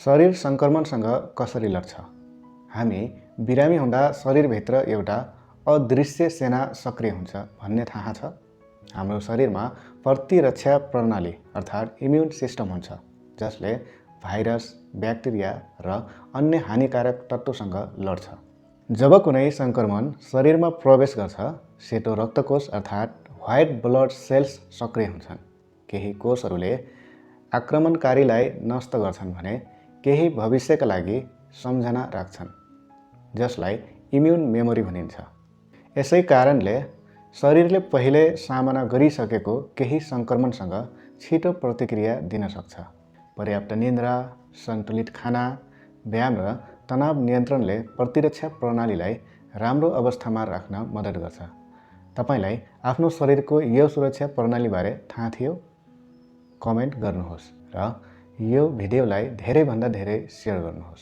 शरीर सङ्क्रमणसँग कसरी लड्छ? हामी बिरामी हुँदा शरीरभित्र एउटा अदृश्य सेना सक्रिय हुन्छ भन्ने थाहा छ। हाम्रो शरीरमा प्रतिरक्षा प्रणाली अर्थात् इम्युन सिस्टम हुन्छ, जसले भाइरस, ब्याक्टेरिया र अन्य हानिकारक तत्त्वसँग लड्छ। जब कुनै सङ्क्रमण शरीरमा प्रवेश गर्छ, सेतो रक्तकोष अर्थात् व्हाइट ब्लड सेल्स सक्रिय हुन्छन्। केही कोषहरूले आक्रमणकारीलाई नष्ट गर्छन् भने केही भविष्यका लागि सम्झना राख्छन्, जसलाई इम्युन मेमोरी भनिन्छ। यसै कारणले शरीरले पहिले सामना गरिसकेको केही सङ्क्रमणसँग छिटो प्रतिक्रिया दिन सक्छ। पर्याप्त निद्रा, सन्तुलित खाना, व्यायाम र तनाव नियन्त्रणले प्रतिरक्षा प्रणालीलाई राम्रो अवस्थामा राख्न मद्दत गर्छ। तपाईलाई आफ्नो शरीरको यो सुरक्षा प्रणालीबारे थाहा थियो? कमेन्ट गर्नुहोस् र यो भिडियोलाई धेरैभन्दा धेरै सेयर गर्नुहोस्।